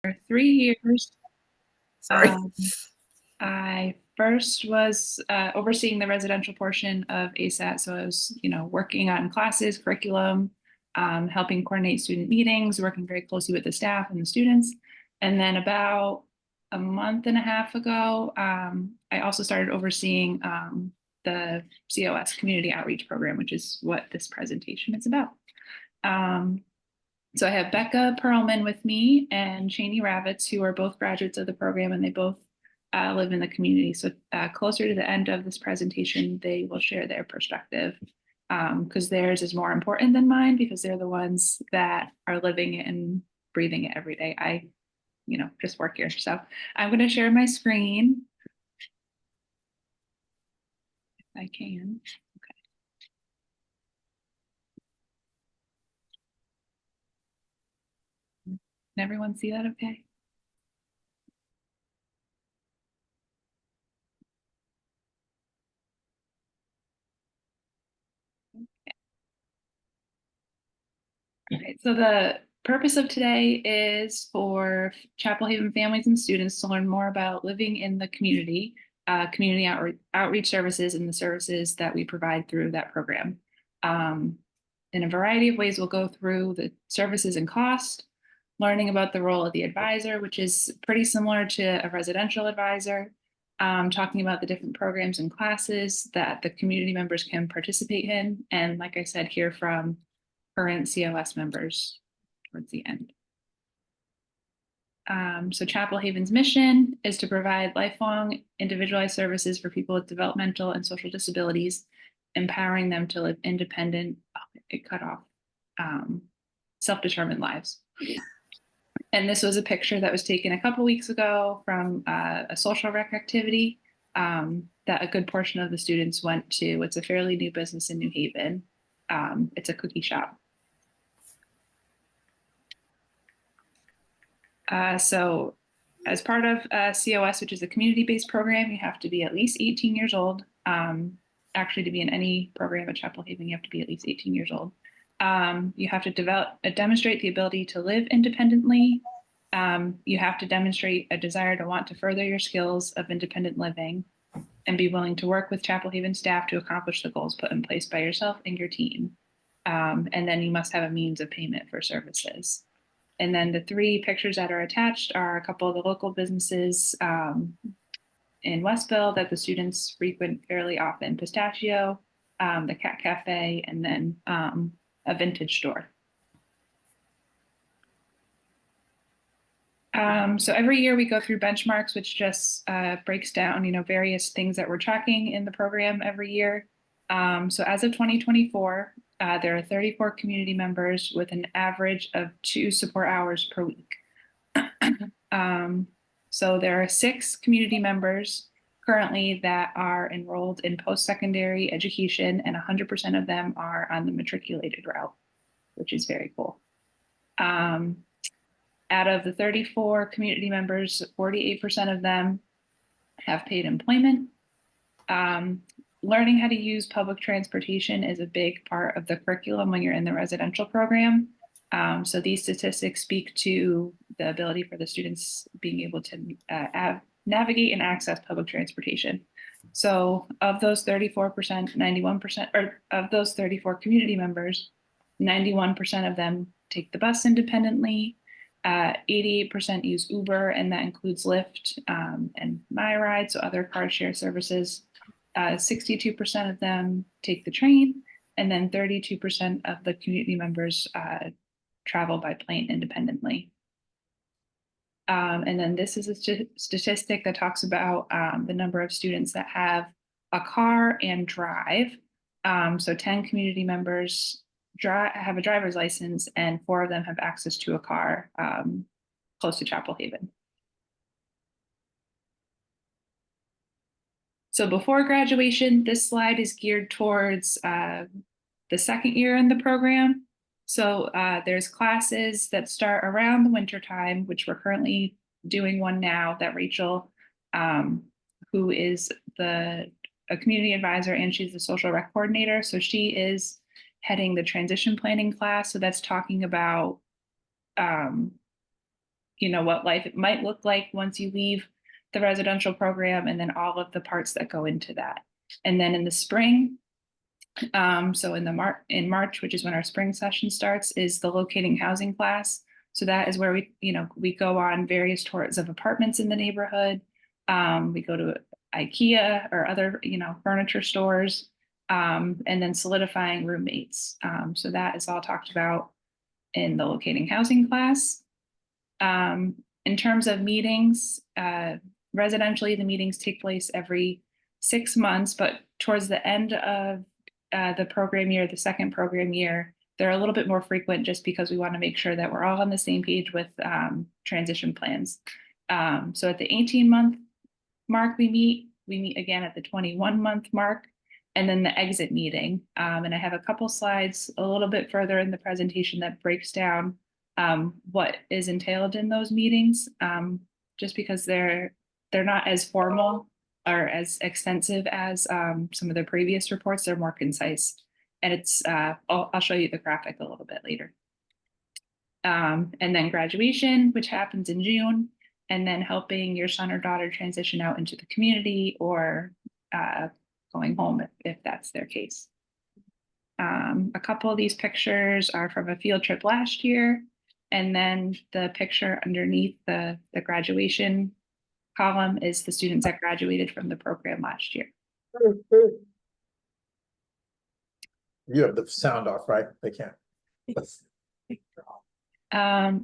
for 3 years. Sorry. I first was overseeing the residential portion of ASAT. So I was, working on classes, curriculum, helping coordinate student meetings, working very closely with the staff and the students. And then about a month and a half ago, I also started overseeing the COS Community Outreach Program, which is what this presentation is about. So I have Becca Perlman with me and Cheney Ravitz, who are both graduates of the program, and they both live in the community. So closer to the end of this presentation, they will share their perspective because theirs is more important than mine because they're the ones that are living it and breathing it every day. I, just work here. So I'm going to share my screen if I can. Can everyone see that okay? Right, so the purpose of today is for Chapel Haven families and students to learn more about living in the community, community outreach services, and the services that we provide through that program. In a variety of ways, we'll go through the services and cost, learning about the role of the advisor, which is pretty similar to a residential advisor, talking about the different programs and classes that the community members can participate in, and like I said, hear from current COS members towards the end. So Chapel Haven's mission is to provide lifelong individualized services for people with developmental and social disabilities, empowering them to live independent, it cut off, self-determined lives. And this was a picture that was taken a couple weeks ago from a social rec activity that a good portion of the students went to. It's a fairly new business in New Haven. It's a cookie shop. So as part of COS, which is a community-based program, you have to be at least 18 years old. Actually, to be in any program at Chapel Haven, you have to be at least 18 years old. You have to demonstrate the ability to live independently. You have to demonstrate a desire to want to further your skills of independent living and be willing to work with Chapel Haven staff to accomplish the goals put in place by yourself and your team. And then you must have a means of payment for services. And then the three pictures that are attached are a couple of the local businesses in Westville that the students frequent fairly often: Pistachio, the Cat Cafe, and then a vintage store. So every year we go through benchmarks, which just breaks down, various things that we're tracking in the program every year. So as of 2024, there are 34 community members with an average of 2 support hours per week. So there are 6 community members currently that are enrolled in post-secondary education, and 100% of them are on the matriculated route, which is very cool. Out of the 34 community members, 48% of them have paid employment. Learning how to use public transportation is a big part of the curriculum when you're in the residential program. So these statistics speak to the ability for the students being able to navigate and access public transportation. So of those 34%, 91%, or of those 34 community members, 91% of them take the bus independently. 88% use Uber, and that includes Lyft and MyRide, so other car share services. 62% of them take the train, and then 32% of the community members travel by plane independently. And then this is a statistic that talks about the number of students that have a car and drive. So 10 community members have a driver's license, and 4 of them have access to a car close to Chapel Haven. So before graduation, this slide is geared towards the second year in the program. So there's classes that start around the winter time, which we're currently doing one now that Rachel, who is a community advisor, and she's the social rec coordinator. So she is heading the transition planning class. So that's talking about what life it might look like once you leave the residential program, and then all of the parts that go into that. And then in the spring, so in March, which is when our spring session starts, is the locating housing class. So that is where we go on various tours of apartments in the neighborhood. We go to IKEA or other, furniture stores, and then solidifying roommates. So that is all talked about in the locating housing class. In terms of meetings, residentially, the meetings take place every 6 months, but towards the end of the program year, the second program year, they're a little bit more frequent just because we want to make sure that we're all on the same page with transition plans. So at the 18-month mark, we meet again at the 21-month mark, and then the exit meeting. And I have a couple slides a little bit further in the presentation that breaks down what is entailed in those meetings, just because they're not as formal or as extensive as some of the previous reports. They're more concise, and it's I'll show you the graphic a little bit later. And then graduation, which happens in June, and then helping your son or daughter transition out into the community or going home if that's their case. A couple of these pictures are from a field trip last year, and then the picture underneath the graduation column is the students that graduated from the program last year. You have the sound off, right? They can't.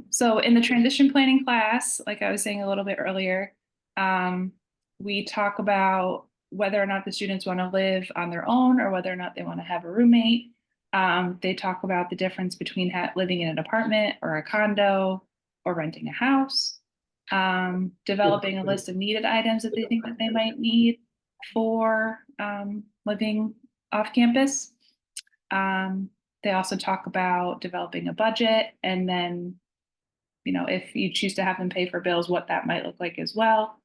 So in the transition planning class, like I was saying a little bit earlier, we talk about whether or not the students want to live on their own or whether or not they want to have a roommate. They talk about the difference between living in an apartment or a condo or renting a house, developing a list of needed items that they think that they might need for living off campus. They also talk about developing a budget, and then, if you choose to have them pay for bills, what that might look like as well.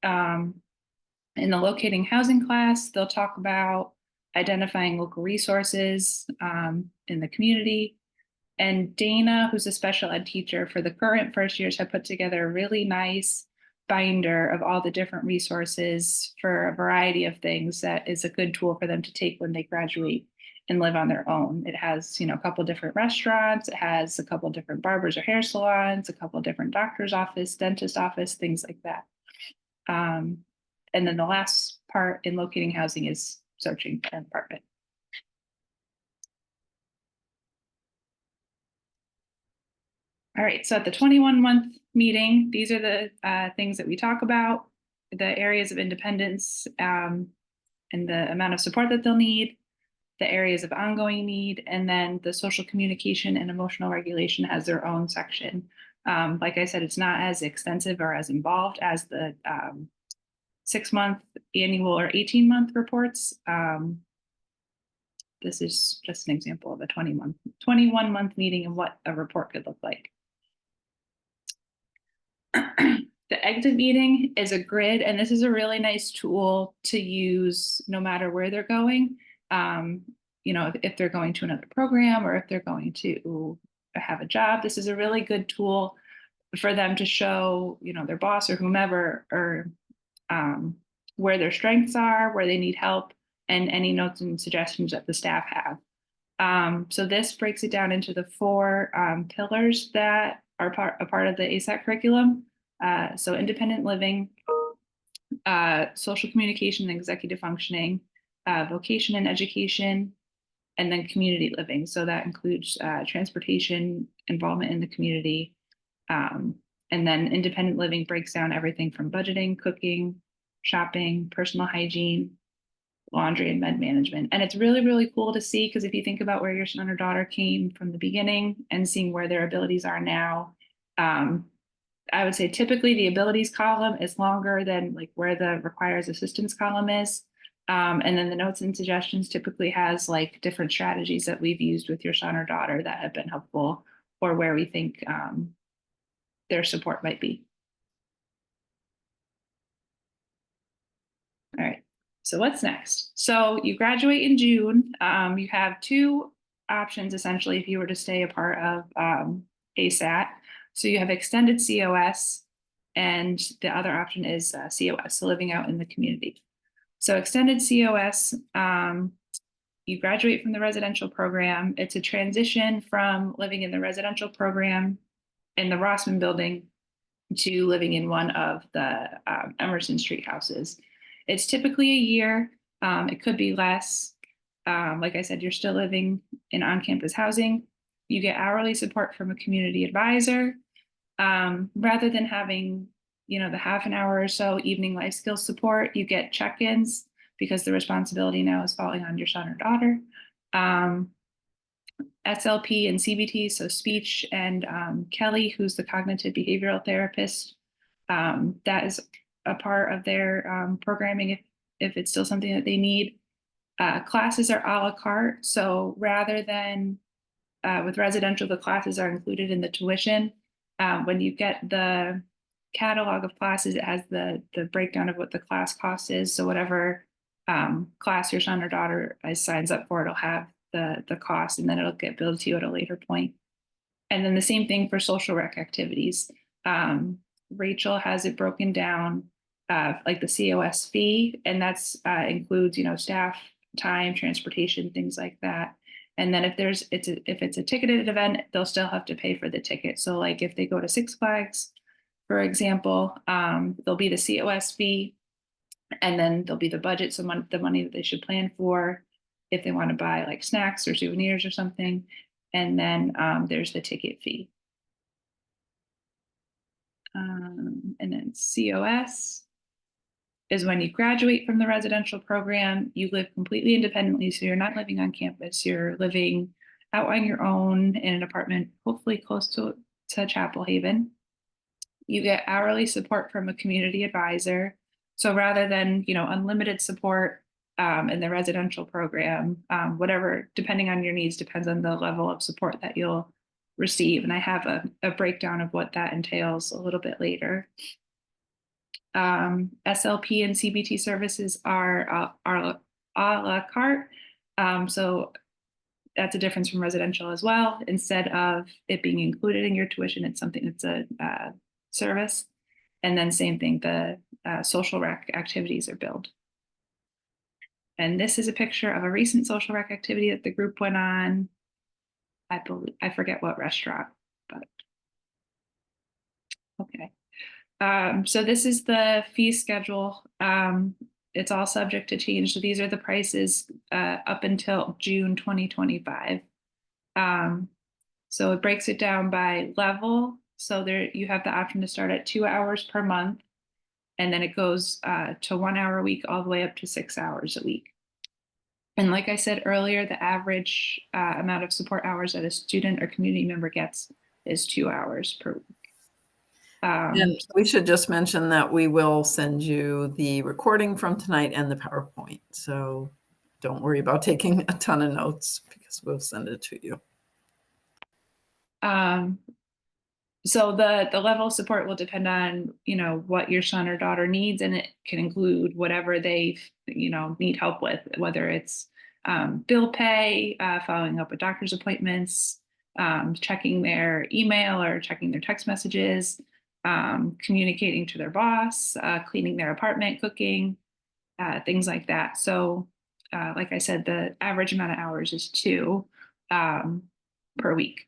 In the locating housing class, they'll talk about identifying local resources in the community. And Dana, who's a special ed teacher for the current first years, have put together a really nice binder of all the different resources for a variety of things that is a good tool for them to take when they graduate and live on their own. It has, a couple different restaurants, it has a couple different barbers or hair salons, a couple different doctor's office, dentist office, things like that. And then the last part in locating housing is searching for an apartment. All right, so at the 21-month meeting, these are the things that we talk about, the areas of independence and the amount of support that they'll need, the areas of ongoing need, and then the social communication and emotional regulation has their own section. Like I said, it's not as extensive or as involved as the 6-month, annual, or 18-month reports. This is just an example of a 21-month meeting and what a report could look like. The exit meeting is a grid, and this is a really nice tool to use no matter where they're going. If they're going to another program or if they're going to have a job, this is a really good tool for them to show, their boss or whomever, or where their strengths are, where they need help, and any notes and suggestions that the staff have. So this breaks it down into the 4 pillars that are a part of the ASAT curriculum. So independent living, social communication and executive functioning, vocation and education, and then community living. So that includes transportation, involvement in the community. And then independent living breaks down everything from budgeting, cooking, shopping, personal hygiene, laundry, and med management. And it's really, really cool to see, because if you think about where your son or daughter came from the beginning and seeing where their abilities are now, I would say typically the abilities column is longer than like where the requires assistance column is. And then the notes and suggestions typically has like different strategies that we've used with your son or daughter that have been helpful, or where we think their support might be. All right, so what's next? So you graduate in June. You have 2 options essentially if you were to stay a part of ASAT. So you have extended COS, and the other option is COS, so living out in the community. So extended COS, you graduate from the residential program. It's a transition from living in the residential program in the Rossman building to living in one of the Emerson Street houses. It's typically a year. It could be less. Like I said, you're still living in on-campus housing. You get hourly support from a community advisor. Rather than having, the half an hour or so evening life skills support, you get check-ins because the responsibility now is falling on your son or daughter. SLP and CBT, so speech, and Kelly, who's the cognitive behavioral therapist, that is a part of their programming if it's still something that they need. Classes are a la carte, so rather than with residential, the classes are included in the tuition. When you get the catalog of classes, it has the breakdown of what the class cost is. So whatever class your son or daughter signs up for, it'll have the cost, and then it'll get billed to you at a later point. And then the same thing for social rec activities. Rachel has it broken down like the COS fee, and that's includes staff time, transportation, things like that. And then if it's a ticketed event, they'll still have to pay for the ticket. So like if they go to Six Flags, for example, there'll be the COS fee, and then there'll be the budget, so the money that they should plan for if they want to buy like snacks or souvenirs or something. And then there's the ticket fee. And then COS is when you graduate from the residential program, you live completely independently. So you're not living on campus, you're living out on your own in an apartment, hopefully close to Chapel Haven. You get hourly support from a community advisor. So rather than, unlimited support in the residential program, whatever, depending on your needs, depends on the level of support that you'll receive. And I have a breakdown of what that entails a little bit later. SLP and CBT services are a la carte. So that's a difference from residential as well. Instead of it being included in your tuition, it's something that's a service. And then same thing, the social rec activities are billed. And this is a picture of a recent social rec activity that the group went on. I forget what restaurant, but okay. So this is the fee schedule. It's all subject to change. So these are the prices up until June 2025. So it breaks it down by level. So there you have the option to start at 2 hours per month, and then it goes to 1 hour a week all the way up to 6 hours a week. And like I said earlier, the average amount of support hours that a student or community member gets is 2 hours per week. And we should just mention that we will send you the recording from tonight and the PowerPoint. So don't worry about taking a ton of notes because we'll send it to you. So the level of support will depend on, what your son or daughter needs, and it can include whatever they, need help with, whether it's bill pay, following up with doctor's appointments, checking their email or checking their text messages, communicating to their boss, cleaning their apartment, cooking, things like that. So like I said, the average amount of hours is 2 per week.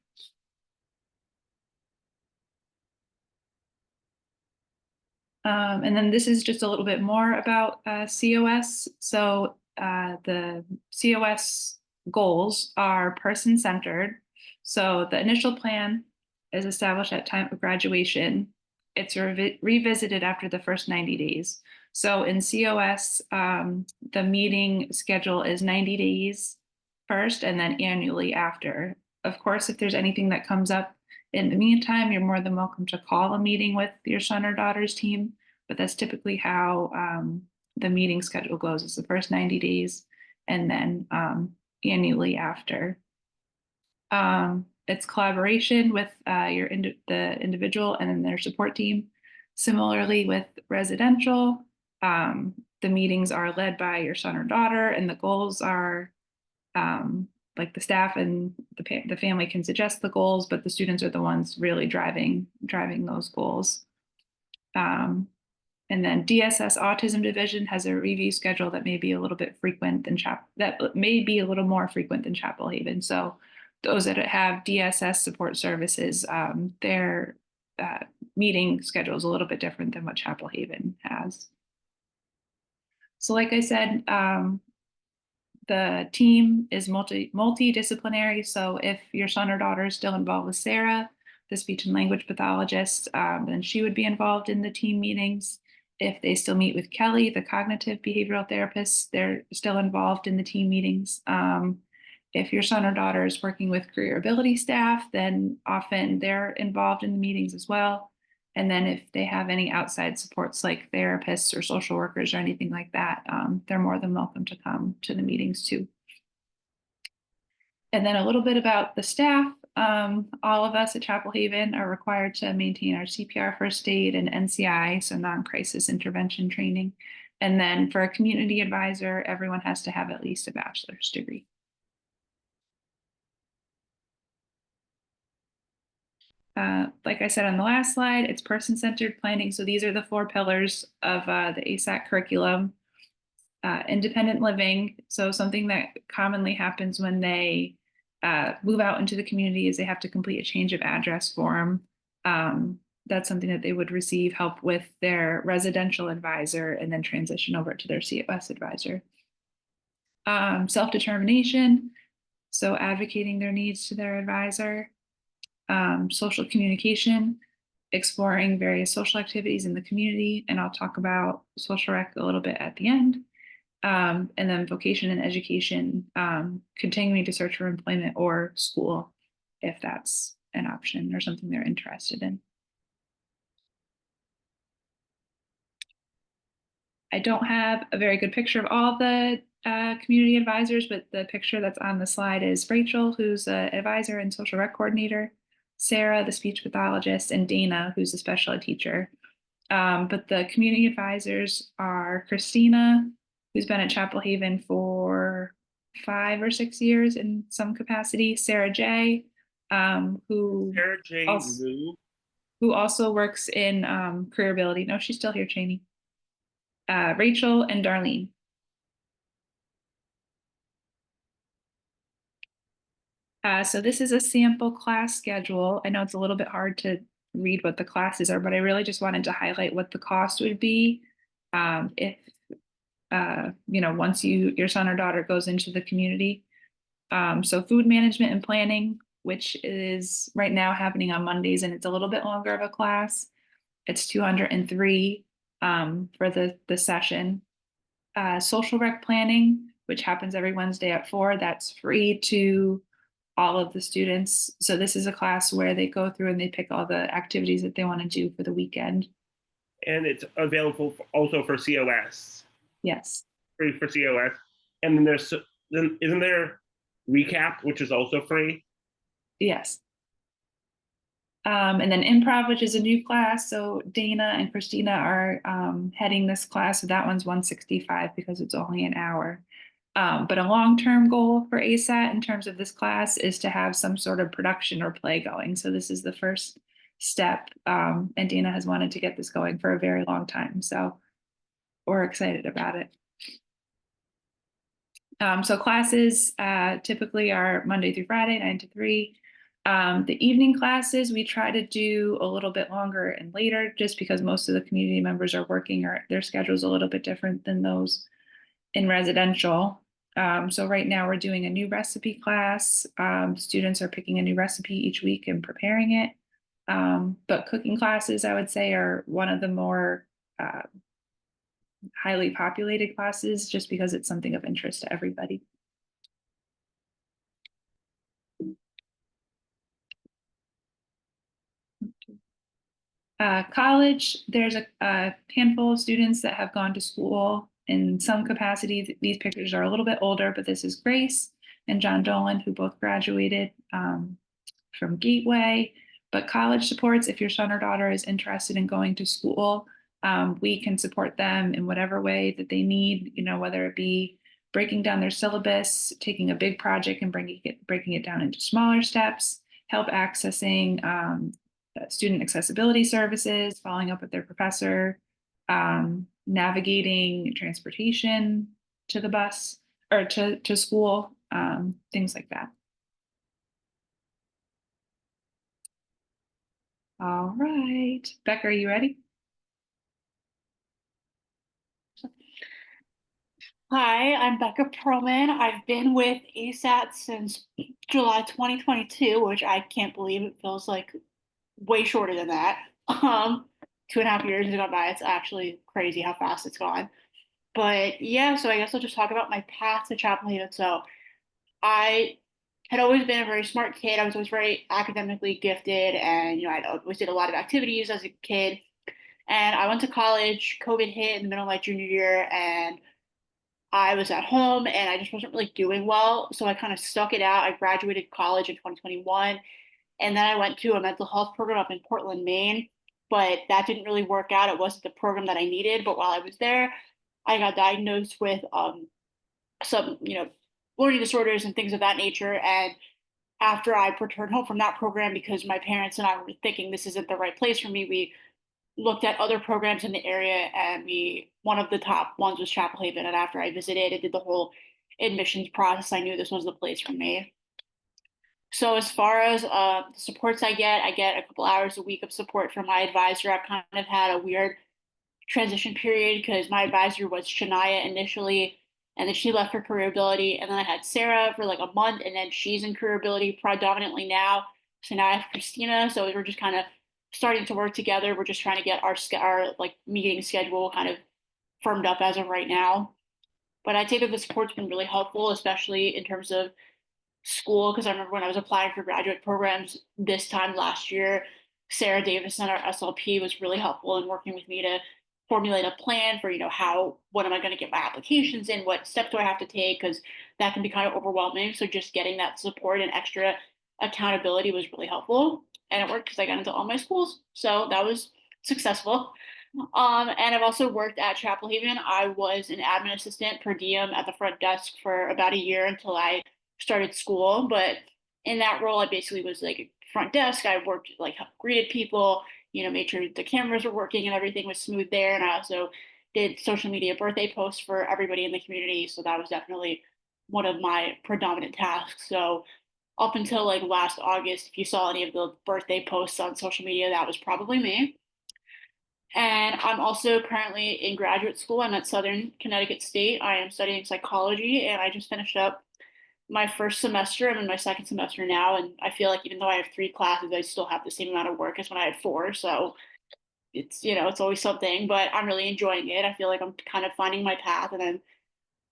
And then this is just a little bit more about COS. So the COS goals are person-centered. So the initial plan is established at time of graduation. It's revisited after the first 90 days. So in COS, the meeting schedule is 90 days first and then annually after. Of course, if there's anything that comes up in the meantime, you're more than welcome to call a meeting with your son or daughter's team, but that's typically how the meeting schedule goes. It's the first 90 days and then annually after. It's collaboration with the individual and then their support team. Similarly with residential, the meetings are led by your son or daughter, and the goals are like the staff and the family can suggest the goals, but the students are the ones really driving those goals. And then DSS Autism Division has a review schedule that may be a little bit frequent than that may be a little more frequent than Chapel Haven. So those that have DSS support services, their meeting schedule is a little bit different than what Chapel Haven has. So like I said, the team is multidisciplinary. So if your son or daughter is still involved with Sarah, the speech and language pathologist, then she would be involved in the team meetings. If they still meet with Kelly, the cognitive behavioral therapist, they're still involved in the team meetings. If your son or daughter is working with career ability staff, then often they're involved in the meetings as well. And then if they have any outside supports like therapists or social workers or anything like that, they're more than welcome to come to the meetings too. And then a little bit about the staff. All of us at Chapel Haven are required to maintain our CPR first aid and NCI, so non-crisis intervention training. And then for a community advisor, everyone has to have at least a bachelor's degree. Like I said on the last slide, it's person-centered planning. So these are the 4 pillars of the ASAT curriculum. Independent living. So something that commonly happens when they move out into the community is they have to complete a change of address form. That's something that they would receive help with their residential advisor and then transition over to their COS advisor. Self-determination. So advocating their needs to their advisor. Social communication, exploring various social activities in the community. And I'll talk about social rec a little bit at the end. And then vocation and education, continuing to search for employment or school, if that's an option or something they're interested in. I don't have a very good picture of all the community advisors, but the picture that's on the slide is Rachel, who's an advisor and social rec coordinator, Sarah, the speech pathologist, and Dana, who's a special ed teacher. But the community advisors are Christina, who's been at Chapel Haven for 5 or 6 years in some capacity, Sarah J, who also works in career ability. No, she's still here, Cheney. Rachel and Darlene. So this is a sample class schedule. I know it's a little bit hard to read what the classes are, but I really just wanted to highlight what the cost would be if once your son or daughter goes into the community. So food management and planning, which is right now happening on Mondays, and it's a little bit longer of a class. It's $203 for the session. Social rec planning, which happens every Wednesday at 4, that's free to all of the students. So this is a class where they go through and they pick all the activities that they want to do for the weekend. And it's available also for COS. Yes. Free for COS. And then isn't there recap, which is also free? Yes. And then improv, which is a new class. So Dana and Christina are heading this class. So that one's $165 because it's only an hour. But a long-term goal for ASAT in terms of this class is to have some sort of production or play going. So this is the first step. And Dana has wanted to get this going for a very long time. So we're excited about it. So classes typically are Monday through Friday, 9 to 3. The evening classes, we try to do a little bit longer and later just because most of the community members are working or their schedule is a little bit different than those in residential. So right now we're doing a new recipe class. Students are picking a new recipe each week and preparing it. But cooking classes, I would say, are one of the more highly populated classes just because it's something of interest to everybody. College, there's a handful of students that have gone to school in some capacity. These pictures are a little bit older, but this is Grace and John Dolan, who both graduated from Gateway. But college supports, if your son or daughter is interested in going to school, we can support them in whatever way that they need, whether it be breaking down their syllabus, taking a big project and breaking it down into smaller steps, help accessing student accessibility services, following up with their professor, navigating transportation to the bus or to school, things like that. All right, Becca, are you ready? Hi, I'm Becca Perlman. I've been with ASAT since July 2022, which I can't believe. It feels like way shorter than that. 2.5 years has gone by. It's actually crazy how fast it's gone. But yeah, so I guess I'll just talk about my path to Chapel Haven. So I had always been a very smart kid. I was always very academically gifted, and I always did a lot of activities as a kid. And I went to college. COVID hit in the middle of my junior year, and I was at home and I just wasn't really doing well. So I kind of stuck it out. I graduated college in 2021. And then I went to a mental health program up in Portland, Maine. But that didn't really work out. It wasn't the program that I needed. But while I was there, I got diagnosed with some, learning disorders and things of that nature. And after I returned home from that program, because my parents and I were thinking this isn't the right place for me, we looked at other programs in the area, and one of the top ones was Chapel Haven. And after I visited and did the whole admissions process, I knew this was the place for me. So as far as the supports I get a couple hours a week of support from my advisor. I've kind of had a weird transition period because my advisor was Shania initially, and then she left for careerability, and then I had Sarah for like a month, and then she's in careerability predominantly now. So now I have Christina. So we're just kind of starting to work together. We're just trying to get our like meeting schedule kind of firmed up as of right now. But I'd say that the support's been really helpful, especially in terms of school, because I remember when I was applying for graduate programs this time last year, Sarah Davison, our SLP, was really helpful in working with me to formulate a plan for, what am I going to get my applications in? What steps do I have to take? Because that can be kind of overwhelming. So just getting that support and extra accountability was really helpful. And it worked because I got into all my schools. So that was successful. And I've also worked at Chapel Haven. I was an admin assistant per diem at the front desk for about a year until I started school. But in that role, I basically was like a front desk. I worked like greeted people, made sure the cameras were working and everything was smooth there. And I also did social media birthday posts for everybody in the community. So that was definitely one of my predominant tasks. So up until like last August, if you saw any of the birthday posts on social media, that was probably me. And I'm also currently in graduate school. I'm at Southern Connecticut State. I am studying psychology, and I just finished up my first semester. I'm in my second semester now, and I feel like even though I have 3 classes, I still have the same amount of work as when I had 4. So it's always something, but I'm really enjoying it. I feel like I'm kind of finding my path, and I'm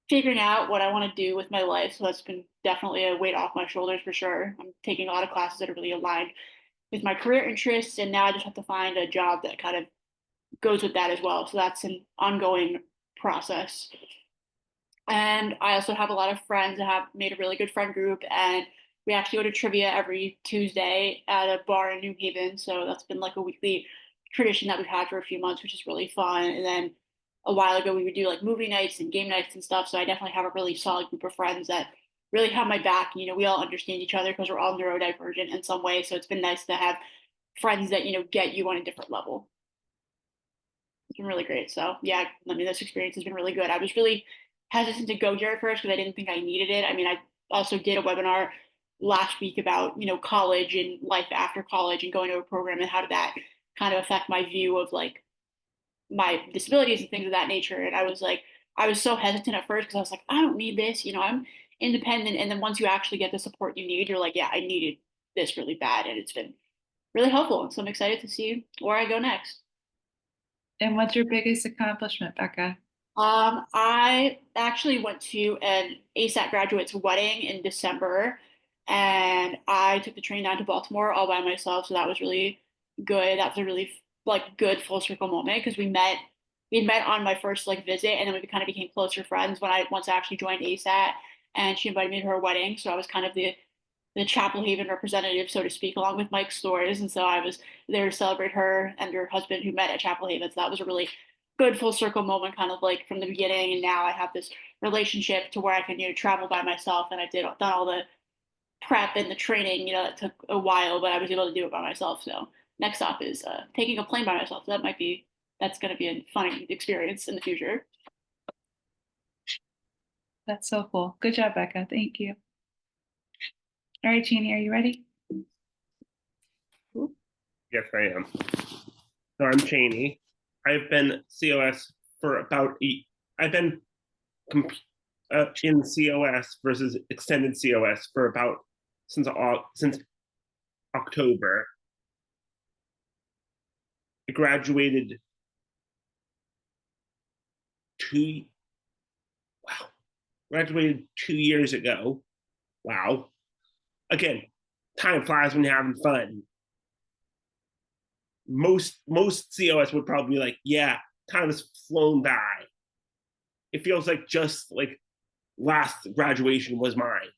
figuring out what I want to do with my life. So that's been definitely a weight off my shoulders for sure. I'm taking a lot of classes that are really aligned with my career interests, and now I just have to find a job that kind of goes with that as well. So that's an ongoing process. And I also have a lot of friends that have made a really good friend group, and we actually go to trivia every Tuesday at a bar in New Haven. So that's been like a weekly tradition that we've had for a few months, which is really fun. And then a while ago, we would do like movie nights and game nights and stuff. So I definitely have a really solid group of friends that really have my back. We all understand each other because we're all neurodivergent in some way. So it's been nice to have friends that, get you on a different level. It's been really great. So yeah, this experience has been really good. I was really hesitant to go here at first because I didn't think I needed it. I also did a webinar last week about, college and life after college and going to a program and how did that kind of affect my view of like my disabilities and things of that nature. And I was so hesitant at first because I was like, I don't need this, I'm independent. And then once you actually get the support you need, you're like, yeah, I needed this really bad. And it's been really helpful. And so I'm excited to see where I go next. And what's your biggest accomplishment, Becca? I actually went to an ASAT graduate's wedding in December, and I took the train down to Baltimore all by myself. So that was really good. That was a really like good full circle moment because we had met on my first like visit, and then we kind of became closer friends once I actually joined ASAT, and she invited me to her wedding. So I was kind of the Chapel Haven representative, so to speak, along with Mike Stores. And so I was there to celebrate her and her husband who met at Chapel Haven. So that was a really good full circle moment, kind of like from the beginning. And now I have this relationship to where I can, travel by myself. And I done all the prep and the training, that took a while, but I was able to do it by myself. So next stop is taking a plane by myself. So that's going to be a fun experience in the future. That's so cool. Good job, Becca. Thank you. All right, Jeannie, are you ready? Yes, I am. So I'm Cheney. I've been COS for I've been in COS versus extended COS for about since October. I graduated graduated 2 years ago. Wow. Again, time flies when you're having fun. Most COS would probably be like, yeah, time has flown by. It feels like just like last graduation was mine.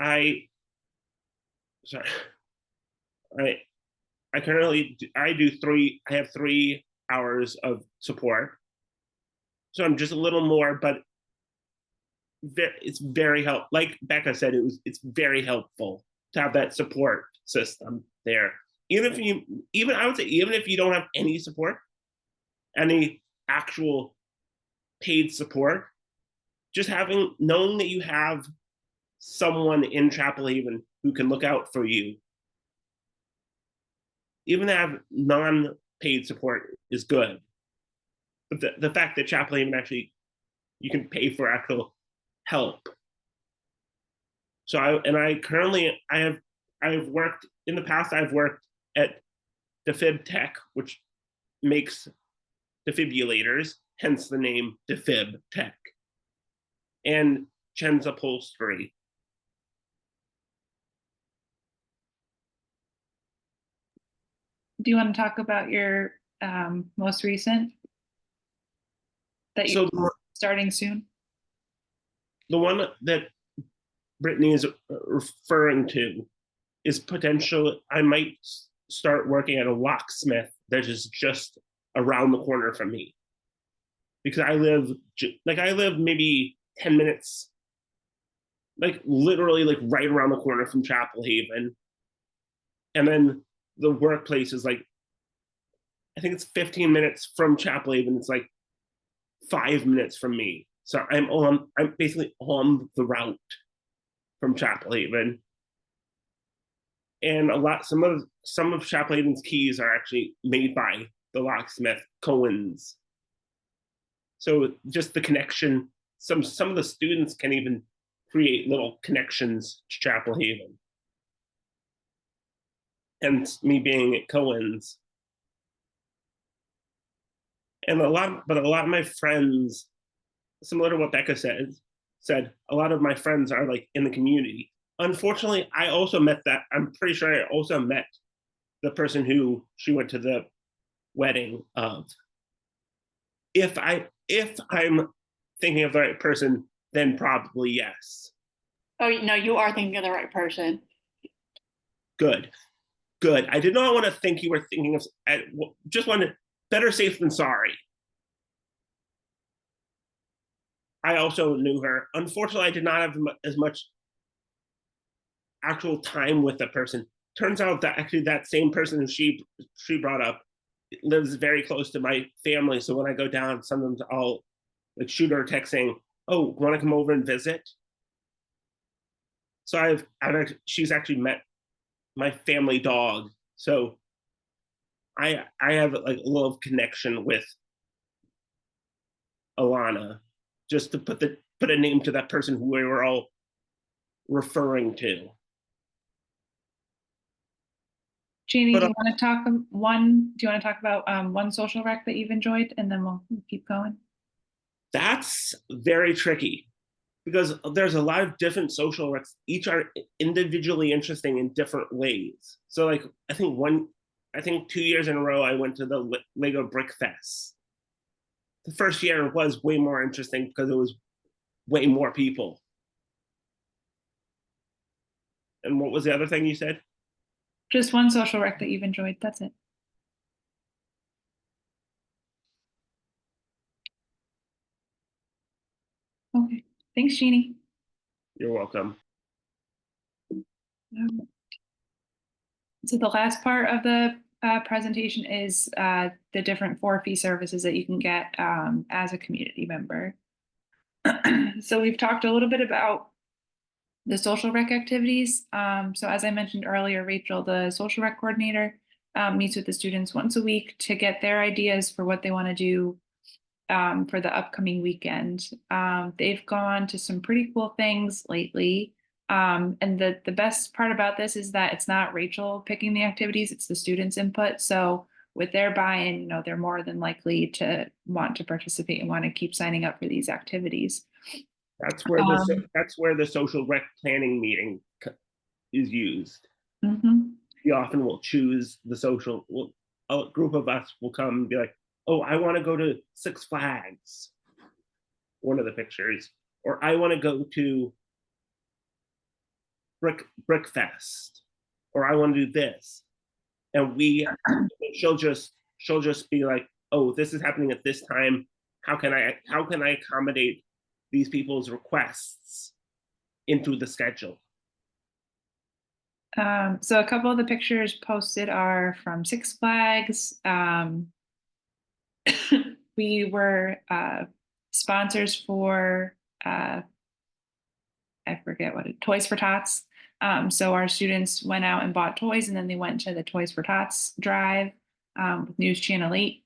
I currently I have 3 hours of support. So I'm just a little more, but it's very helpful. Like Becca said, it's very helpful to have that support system there. Even if you don't have any support, any actual paid support, just knowing that you have someone in Chapel Haven who can look out for you, even to have non-paid support is good. But the fact that Chapel Haven actually, you can pay for actual help. So I've worked in the past. I've worked at Defib Tech, which makes defibrillators, hence the name Defib Tech, and Chen's Upholstery. Do you want to talk about your most recent that you're starting soon? The one that Brittany is referring to is potential. I might start working at a locksmith that is just around the corner from me, because I live maybe 10 minutes, like literally like right around the corner from Chapel Haven, and then the workplace is like, I think it's 15 minutes from Chapel Haven. It's like 5 minutes from me. So I'm basically on the route from Chapel Haven. And some of Chapel Haven's keys are actually made by the locksmith Cohen's. So just the connection, some of the students can even create little connections to Chapel Haven. And me being at Cohen's. And a lot of my friends, similar to what Becca said, a lot of my friends are like in the community. Unfortunately, I'm pretty sure I also met the person who she went to the wedding of. If I'm thinking of the right person, then probably yes. Oh, no, you are thinking of the right person. Good. I did not want to think you were thinking of, just wanted better safe than sorry. I also knew her. Unfortunately, I did not have as much actual time with the person. Turns out that actually that same person who she brought up lives very close to my family. So when I go down, sometimes I'll like shoot her a text saying, "Oh, want to come over and visit?" So she's actually met my family dog. So I have like a love connection with Alana, just to put a name to that person who we were all referring to. Jeannie, do you want to talk about one social rec that you've enjoyed, and then we'll keep going? That's very tricky because there's a lot of different social recs. Each are individually interesting in different ways. So like I think 2 years in a row I went to the Lego Brick Fest. The first year was way more interesting because it was way more people. And what was the other thing you said? Just one social rec that you've enjoyed. That's it. Okay, thanks, Jeannie. You're welcome. So the last part of the presentation is the different fee services that you can get as a community member. So we've talked a little bit about the social rec activities. So as I mentioned earlier, Rachel, the social rec coordinator, meets with the students once a week to get their ideas for what they want to do for the upcoming weekend. They've gone to some pretty cool things lately. And the best part about this is that it's not Rachel picking the activities, it's the students' input. So with their buy-in, they're more than likely to want to participate and want to keep signing up for these activities. That's where the social rec planning meeting is used. Mm-hmm. We often will choose a group of us will come and be like, oh, I want to go to Six Flags, one of the pictures, or I want to go to Brick Fest, or I want to do this. And she'll just be like, oh, this is happening at this time. How can I accommodate these people's requests into the schedule? So a couple of the pictures posted are from Six Flags. We were sponsors for I forget what Toys for Tots. So our students went out and bought toys, and then they went to the Toys for Tots drive with News Channel 8.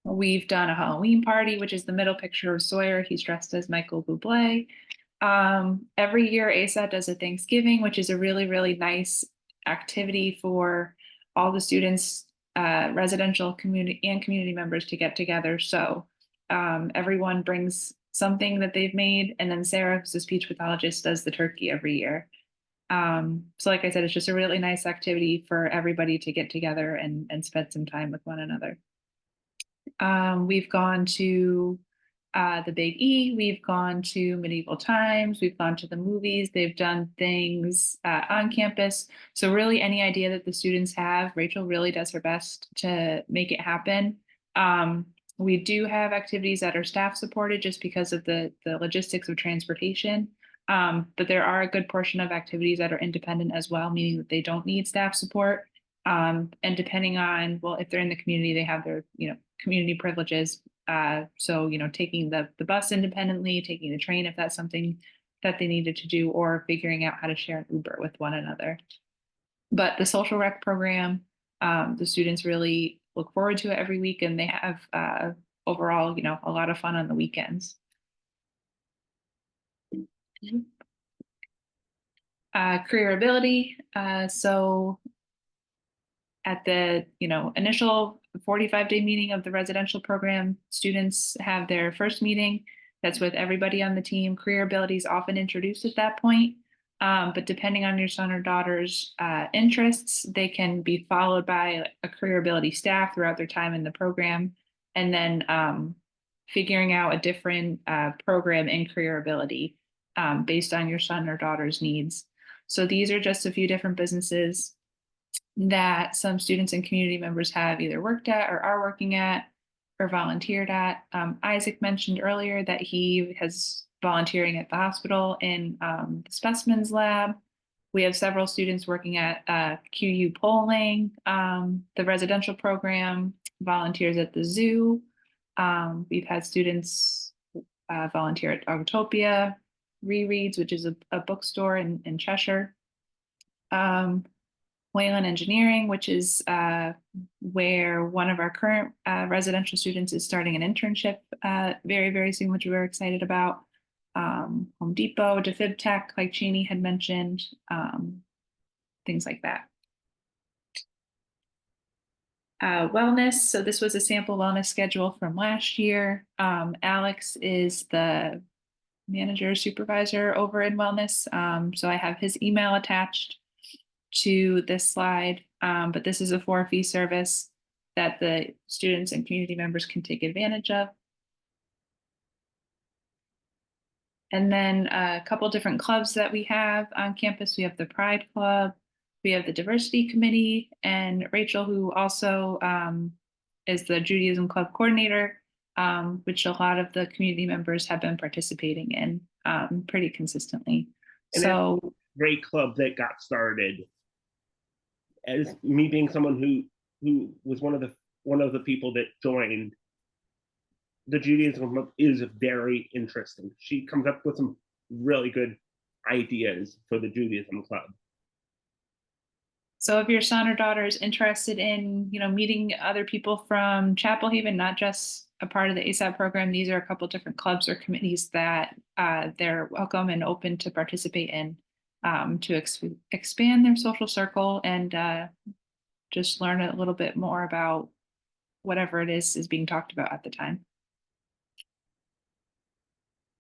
We've done a Halloween party, which is the middle picture of Sawyer. He's dressed as Michael Bublé. Every year ASAT does a Thanksgiving, which is a really, really nice activity for all the students, residential community and community members to get together. So everyone brings something that they've made, and then Sarah, who's a speech pathologist, does the turkey every year. So like I said, it's just a really nice activity for everybody to get together and spend some time with one another. We've gone to the Big E, we've gone to Medieval Times, we've gone to the movies, they've done things on campus. So really any idea that the students have, Rachel really does her best to make it happen. We do have activities that are staff supported just because of the logistics of transportation. But there are a good portion of activities that are independent as well, meaning that they don't need staff support. And depending on, well, if they're in the community, they have their, community privileges. So, taking the bus independently, taking the train if that's something that they needed to do, or figuring out how to share an Uber with one another. But the social rec program, the students really look forward to it every week, and they have overall, a lot of fun on the weekends. Career ability. So at the initial 45-day meeting of the residential program, students have their first meeting. That's with everybody on the team. Career ability is often introduced at that point, but depending on your son or daughter's interests, they can be followed by a career ability staff throughout their time in the program, and then figuring out a different program in career ability based on your son or daughter's needs. So these are just a few different businesses that some students and community members have either worked at or are working at or volunteered at. Isaac mentioned earlier that he has volunteering at the hospital in the specimens lab. We have several students working at QU polling, the residential program, volunteers at the zoo. We've had students volunteer at Dogtopia, Rereads, which is a bookstore in Cheshire. Wayland Engineering, which is where one of our current residential students is starting an internship very, very soon, which we're excited about. Home Depot, DeFib Tech, like Cheney had mentioned, things like that. Wellness, so this was a sample wellness schedule from last year. Alex is the manager supervisor over in wellness, so I have his email attached to this slide, but this is a fee service that the students and community members can take advantage of. And then a couple different clubs that we have on campus. We have the Pride Club, we have the Diversity Committee, and Rachel, who also is the Judaism Club coordinator, which a lot of the community members have been participating in pretty consistently. And So Great club that got started. As me being someone who was one of the people that joined, the Judaism Club is very interesting. She comes up with some really good ideas for the Judaism Club. So if your son or daughter is interested in, meeting other people from Chapel Haven, not just a part of the ASAT program, these are a couple different clubs or committees that they're welcome and open to participate in to expand their social circle and just learn a little bit more about whatever it is being talked about at the time.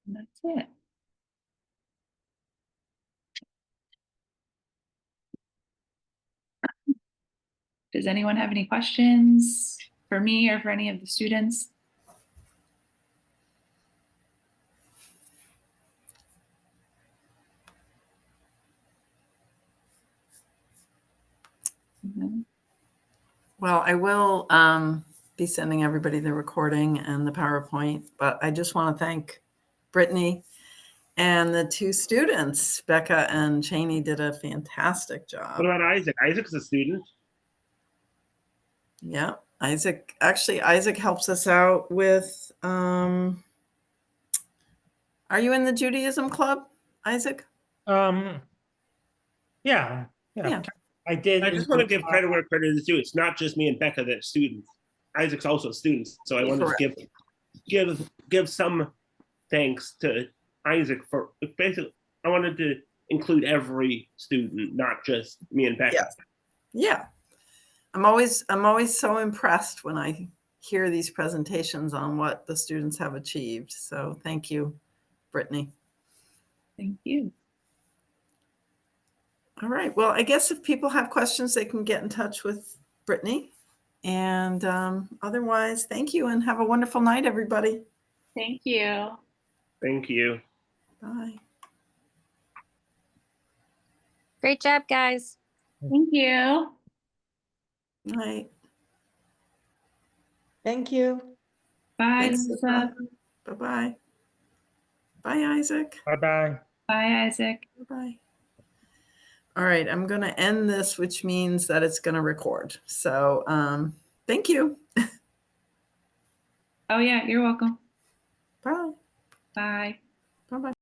And that's it. Does anyone have any questions for me or for any of the students? No? Well, I will be sending everybody the recording and the PowerPoint, but I just want to thank Brittany and the two students. Becca and Cheney did a fantastic job. What about Isaac? Isaac's a student. Yeah, Isaac helps us out with, are you in the Judaism club, Isaac? Yeah. Yeah. I did. I just want to give credit where credit is due. It's not just me and Becca that are students. Isaac's also a student, so I wanted to give some thanks to Isaac for basically. I wanted to include every student, not just me and Becca. Yes. Yeah. I'm always so impressed when I hear these presentations on what the students have achieved. So thank you, Brittany. Thank you. All right. Well, I guess if people have questions, they can get in touch with Brittany. And otherwise, thank you and have a wonderful night, everybody. Thank you. Thank you. Bye. Great job, guys. Thank you. Night. Thank you. Bye. Thanks, Lisa. Bye-bye. Bye, Isaac. Bye-bye. Bye, Isaac. Bye-bye. All right, I'm going to end this, which means that it's going to record. So thank you. Oh, yeah, you're welcome. Bye. Bye. Bye-bye.